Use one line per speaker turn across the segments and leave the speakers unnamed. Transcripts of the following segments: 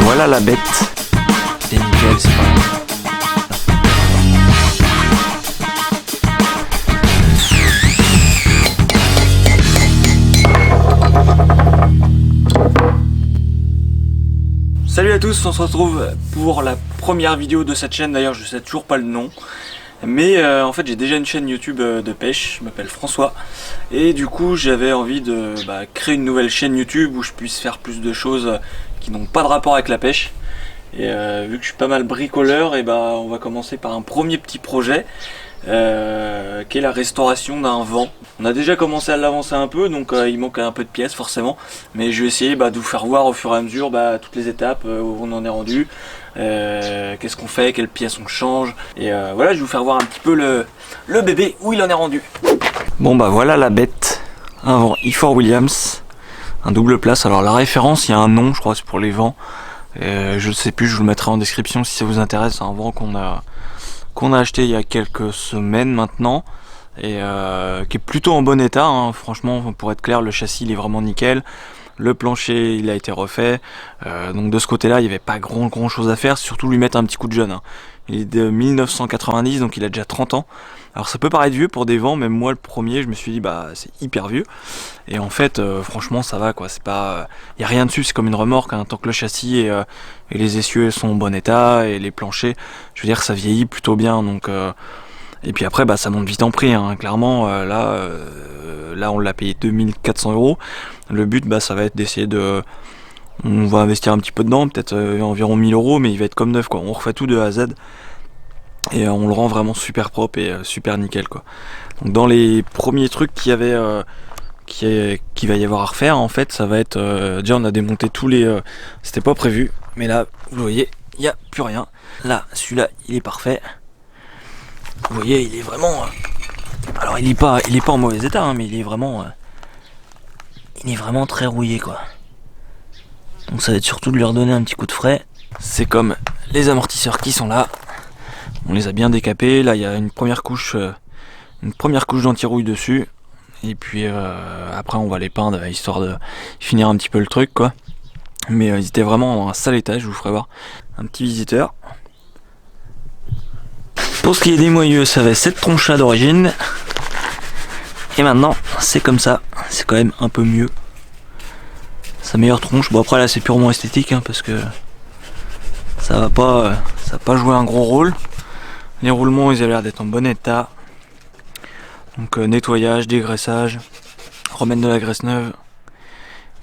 voilà la bête. C'est nickel, c'est pas mal. Salut à tous, on se retrouve pour la première vidéo de cette chaîne. D'ailleurs je sais toujours pas le nom, mais en fait j'ai déjà une chaîne YouTube de pêche, je m'appelle François, et du coup j'avais envie de créer une nouvelle chaîne YouTube où je puisse faire plus de choses qui n'ont pas de rapport avec la pêche. Et vu que je suis pas mal bricoleur, et on va commencer par un premier petit projet qui est la restauration d'un vent. On a déjà commencé à l'avancer un peu, donc il manque un peu de pièces forcément, mais je vais essayer de vous faire voir au fur et à mesure toutes les étapes où on en est rendu, qu'est-ce qu'on fait, quelles pièces on change, et voilà, je vais vous faire voir un petit peu le bébé où il en est rendu. Bon voilà la bête, un vent Ifor Williams, un double place. Alors la référence, il y a un nom, je crois c'est pour les vents, je ne sais plus, je vous le mettrai en description si ça vous intéresse. C'est un vent qu'on a acheté il y a quelques semaines maintenant, et qui est plutôt en bon état, hein. Franchement, pour être clair, le châssis il est vraiment nickel, le plancher il a été refait, donc de ce côté là il n'y avait pas grand chose à faire, surtout lui mettre un petit coup de jeune, hein. Il est de 1990, donc il a déjà 30 ans. Alors ça peut paraître vieux pour des vents, même moi le premier je me suis dit c'est hyper vieux, et en fait franchement ça va quoi, c'est pas, y a rien dessus, c'est comme une remorque, hein, tant que le châssis et les essieux sont en bon état, et les planchers, je veux dire, ça vieillit plutôt bien, donc et puis après ça monte vite en prix, hein, clairement. Là on l'a payé 2400 €. Le but ça va être d'essayer de, on va investir un petit peu dedans, peut-être environ 1000 €, mais il va être comme neuf quoi, on refait tout de A à Z. Et on le rend vraiment super propre et super nickel quoi. Donc dans les premiers trucs qu'il va y avoir à refaire, en fait, ça va être déjà on a démonté tous les c'était pas prévu, mais là vous voyez il n'y a plus rien. Là celui-là il est parfait, vous voyez il est vraiment alors il est pas en mauvais état, hein, mais il est vraiment très rouillé quoi. Donc ça va être surtout de lui redonner un petit coup de frais. C'est comme les amortisseurs qui sont là, on les a bien décapés. Là il y a une première couche d'anti-rouille dessus, et puis après on va les peindre histoire de finir un petit peu le truc quoi. Mais ils étaient vraiment en un sale état, je vous ferai voir un petit visiteur. Pour ce qui est des moyeux, ça avait cette tronche là d'origine, et maintenant c'est comme ça, c'est quand même un peu mieux, sa meilleure tronche. Bon après là c'est purement esthétique, hein, parce que ça va pas jouer un gros rôle. Les roulements ils avaient l'air d'être en bon état, donc nettoyage, dégraissage, remettre de la graisse neuve,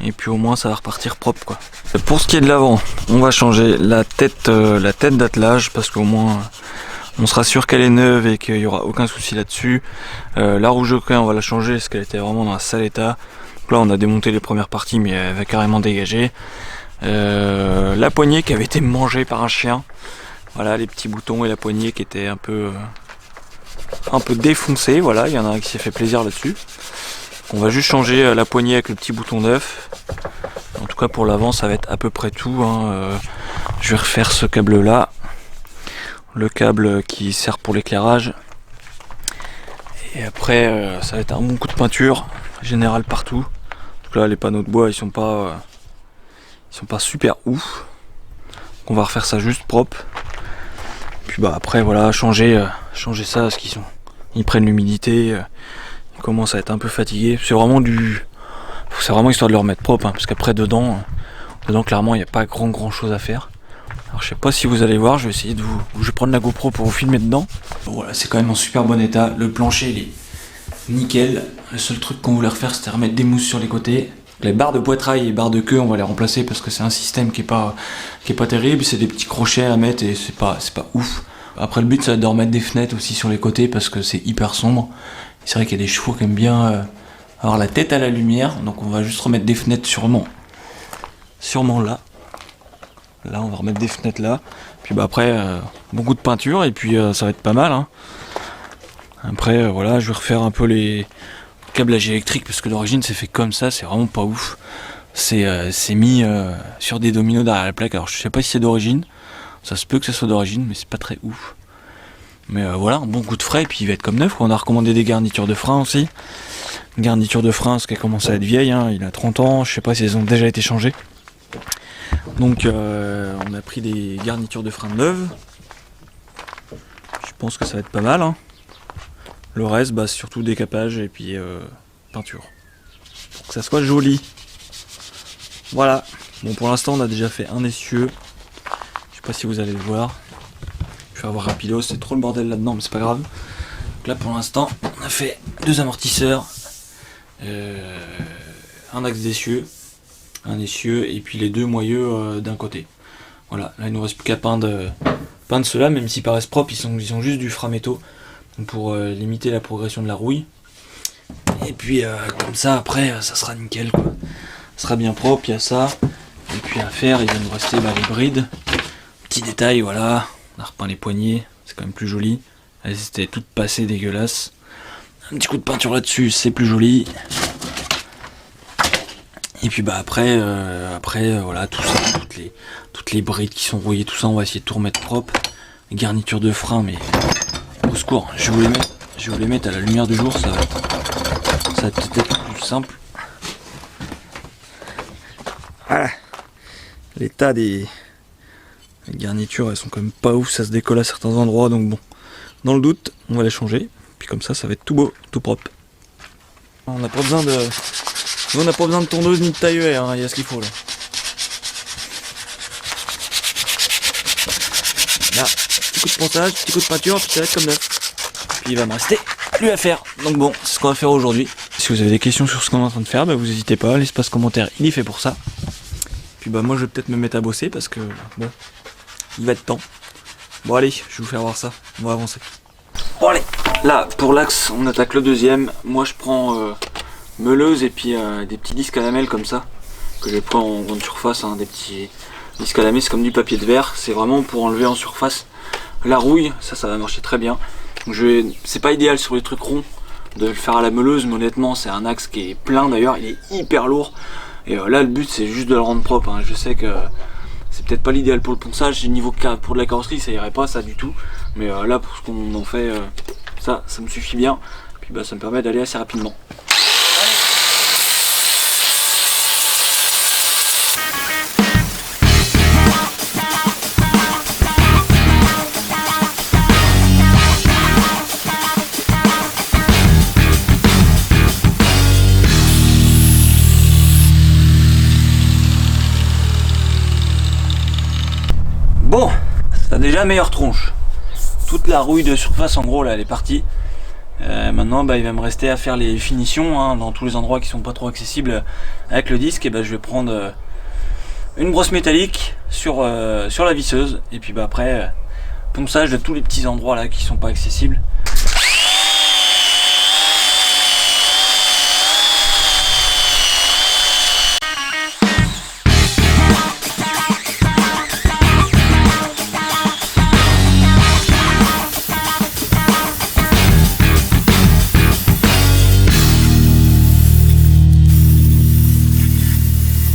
et puis au moins ça va repartir propre quoi. Pour ce qui est de l'avant, on va changer la tête d'attelage, parce qu'au moins on sera sûr qu'elle est neuve et qu'il n'y aura aucun souci là-dessus. La rouge au coin on va la changer parce qu'elle était vraiment dans un sale état. Donc là on a démonté les premières parties, mais elle va carrément dégager. La poignée qui avait été mangée par un chien, voilà, les petits boutons et la poignée qui était un peu défoncée, voilà, il y en a un qui s'est fait plaisir là-dessus. On va juste changer la poignée avec le petit bouton neuf. En tout cas pour l'avant ça va être à peu près tout, hein. Je vais refaire ce câble là, le câble qui sert pour l'éclairage, et après ça va être un bon coup de peinture général partout. Donc là les panneaux de bois ils sont pas super ouf, donc on va refaire ça juste propre. Puis après voilà, changer ça parce ils prennent l'humidité, ils commencent à être un peu fatigués. C'est vraiment histoire de le remettre propre, hein, parce qu'après dedans clairement il n'y a pas grand chose à faire. Alors je sais pas si vous allez voir, je vais essayer je vais prendre la GoPro pour vous filmer dedans. Bon, voilà, c'est quand même en super bon état, le plancher il est nickel. Le seul truc qu'on voulait refaire c'était remettre des mousses sur les côtés. Les barres de poitrail et barres de queue on va les remplacer parce que c'est un système qui est pas terrible, c'est des petits crochets à mettre et c'est pas ouf. Après le but ça va être de remettre des fenêtres aussi sur les côtés parce que c'est hyper sombre. C'est vrai qu'il y a des chevaux qui aiment bien avoir la tête à la lumière, donc on va juste remettre des fenêtres sûrement là. Là on va remettre des fenêtres là, puis après beaucoup de peinture, et puis ça va être pas mal, hein. Après voilà, je vais refaire un peu les câblages électriques parce que d'origine c'est fait comme ça, c'est vraiment pas ouf. C'est mis sur des dominos derrière la plaque, alors je sais pas si c'est d'origine, ça se peut que ça soit d'origine, mais c'est pas très ouf. Mais voilà, un bon coup de frais, et puis il va être comme neuf. On a recommandé des garnitures de frein aussi. Une garniture de frein, parce qu'elle commence à être vieille, hein, il a 30 ans, je sais pas si elles ont déjà été changées. Donc on a pris des garnitures de frein neuves. Je pense que ça va être pas mal, hein. Le reste, bah, c'est surtout décapage et puis peinture. Pour que ça soit joli. Voilà. Bon, pour l'instant, on a déjà fait un essieu. Je sais pas si vous allez le voir. Je vais avoir rapido, c'est trop le bordel là-dedans, mais c'est pas grave. Donc là, pour l'instant, on a fait 2 amortisseurs, un axe d'essieu, un essieu et puis les 2 moyeux d'un côté. Voilà. Là, il nous reste plus qu'à peindre ceux-là, même s'ils paraissent propres, ils ont juste du framéto pour limiter la progression de la rouille. Et puis comme ça après ça sera nickel quoi. Ça sera bien propre, il y a ça. Et puis à faire, il va nous rester les brides. Petit détail, voilà. On a repeint les poignées, c'est quand même plus joli. Elles étaient toutes passées dégueulasses. Un petit coup de peinture là-dessus, c'est plus joli. Et puis après voilà, tout ça, toutes les brides qui sont rouillées, tout ça, on va essayer de tout remettre propre. Les garnitures de frein, mais au secours, je vais vous les mettre à la lumière du jour, ça va peut-être être plus simple. Voilà. L'état des garnitures, elles sont quand même pas ouf, ça se décolle à certains endroits, donc bon, dans le doute, on va les changer. Puis comme ça va être tout beau, tout propre. On n'a pas besoin de tondeuse ni de tailleur, hein, il y a ce qu'il faut là. Là, petit coup de ponçage, petit coup de peinture, puis ça va être comme neuf. Puis il va me rester lui à faire. Donc bon, c'est ce qu'on va faire aujourd'hui. Si vous avez des questions sur ce qu'on est en train de faire, bah vous n'hésitez pas, l'espace commentaire il est fait pour ça. Puis bah moi je vais peut-être me mettre à bosser parce que bon, il va être temps. Bon allez, je vais vous faire voir ça, on va avancer. Bon allez, là pour l'axe on attaque le deuxième. Moi je prends meuleuse et puis des petits disques à lamelles comme ça, que j'ai pris en grande surface, hein, des petits disques à lamelles, c'est comme du papier de verre, c'est vraiment pour enlever en surface la rouille, ça va marcher très bien. C'est pas idéal sur les trucs ronds de le faire à la meuleuse, mais honnêtement c'est un axe qui est plein d'ailleurs, il est hyper lourd. Et là le but c'est juste de le rendre propre, hein. Je sais que c'est peut-être pas l'idéal pour le ponçage, niveau pour de la carrosserie ça irait pas ça du tout. Mais là pour ce qu'on en fait, ça me suffit bien. Puis bah ça me permet d'aller assez rapidement. Bon, ça a déjà meilleure tronche. Toute la rouille de surface en gros là elle est partie. Maintenant bah, il va me rester à faire les finitions, hein, dans tous les endroits qui sont pas trop accessibles avec le disque. Et bah, je vais prendre une brosse métallique sur la visseuse. Et puis bah, après ponçage de tous les petits endroits là qui sont pas accessibles.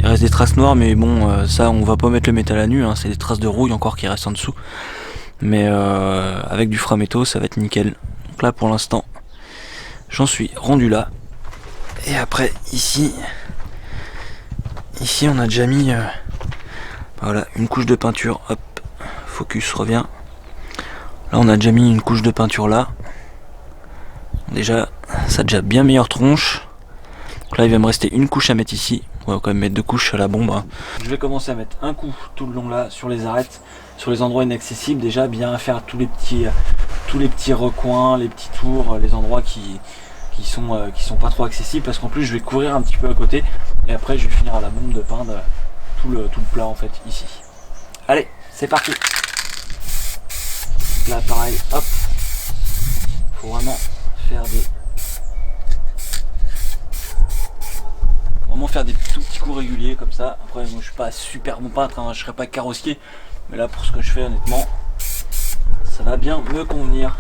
Il reste des traces noires, mais bon, ça on va pas mettre le métal à nu, hein, c'est des traces de rouille encore qui restent en dessous. Mais avec du framéto ça va être nickel. Donc là pour l'instant j'en suis rendu là. Et après ici on a déjà mis voilà, une couche de peinture. Hop, focus revient. Là on a déjà mis une couche de peinture là. Déjà ça a déjà bien meilleure tronche. Donc là il va me rester une couche à mettre ici. On va quand même mettre 2 couches à la bombe, hein. Je vais commencer à mettre un coup tout le long là sur les arêtes, sur les endroits inaccessibles, déjà bien faire tous les petits recoins, les petits tours, les endroits qui sont pas trop accessibles, parce qu'en plus je vais couvrir un petit peu à côté et après je vais finir à la bombe de peindre tout le plat en fait ici. Allez, c'est parti. Là pareil, hop, faut vraiment faire des tout petits coups réguliers comme ça. Après moi je suis pas super bon peintre, hein, je serai pas carrossier, mais là pour ce que je fais honnêtement ça va bien me convenir.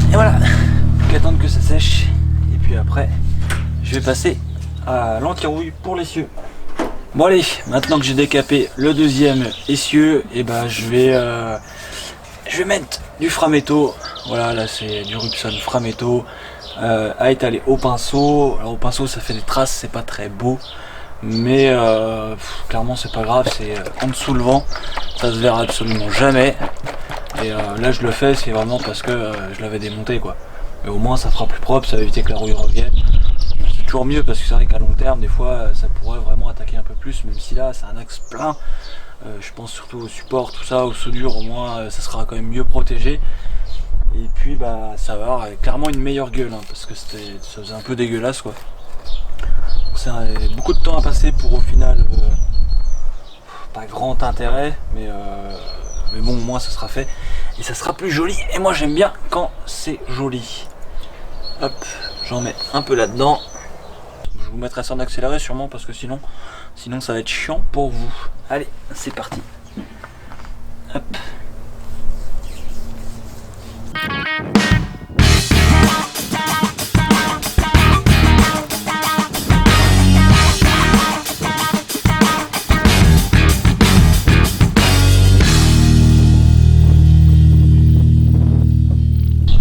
Et voilà, plus qu'à attendre que ça sèche et puis après je vais passer à l'anti-rouille pour l'essieu. Bon allez, maintenant que j'ai décapé le deuxième essieu, et bah je vais mettre du Frametto. Voilà, là c'est du Rupson Frametto à étaler au pinceau. Alors au pinceau ça fait des traces, c'est pas très beau, mais clairement c'est pas grave, c'est en dessous le vent, ça se verra absolument jamais. Et là je le fais, c'est vraiment parce que je l'avais démonté quoi. Mais au moins ça fera plus propre, ça va éviter que la rouille revienne. C'est toujours mieux parce que c'est vrai qu'à long terme des fois ça pourrait vraiment attaquer un peu plus, même si là c'est un axe plein. Je pense surtout au support, tout ça, au soudure, au moins ça sera quand même mieux protégé. Et puis bah ça va avoir clairement une meilleure gueule, hein, parce que ça faisait un peu dégueulasse quoi. C'est beaucoup de temps à passer pour au final pas grand intérêt, mais bon au moins ça sera fait et ça sera plus joli. Et moi j'aime bien quand c'est joli. Hop, j'en mets un peu là-dedans. Je vous mettrai ça en accéléré sûrement parce que sinon ça va être chiant pour vous. Allez, c'est parti. Hop.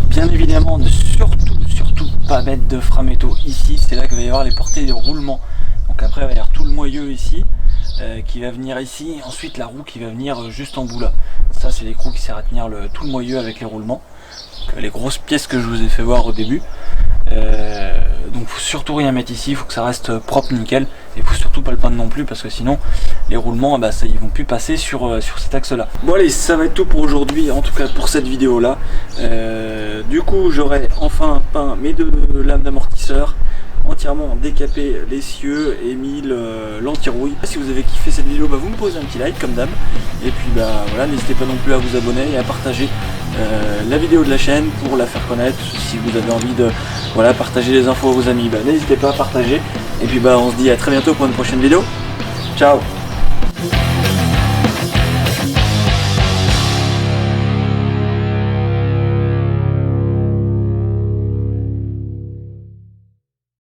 Bien évidemment, ne surtout pas mettre de Frametto ici, c'est là qu'il va y avoir les portées de roulement. Donc après il va y avoir tout le moyeu ici qui va venir ici, et ensuite la roue qui va venir juste en bout là. Ça c'est l'écrou qui sert à tenir tout le moyeu avec les roulements. Donc, les grosses pièces que je vous ai fait voir au début. Donc faut surtout rien mettre ici, il faut que ça reste propre nickel. Et faut surtout pas le peindre non plus parce que sinon les roulements bah, ils vont plus passer sur cet axe là. Bon allez, ça va être tout pour aujourd'hui, en tout cas pour cette vidéo là. Du coup j'aurai enfin peint mes deux lames d'amortisseur, entièrement décapé l'essieu et mis l'anti-rouille. Si vous avez kiffé cette vidéo, bah, vous me posez un petit like comme d'hab. Et puis bah voilà, n'hésitez pas non plus à vous abonner et à partager la vidéo de la chaîne pour la faire connaître. Si vous avez envie de partager les infos à vos amis, bah, n'hésitez pas à partager. Et puis bah on se dit à très bientôt pour une prochaine vidéo. Ciao.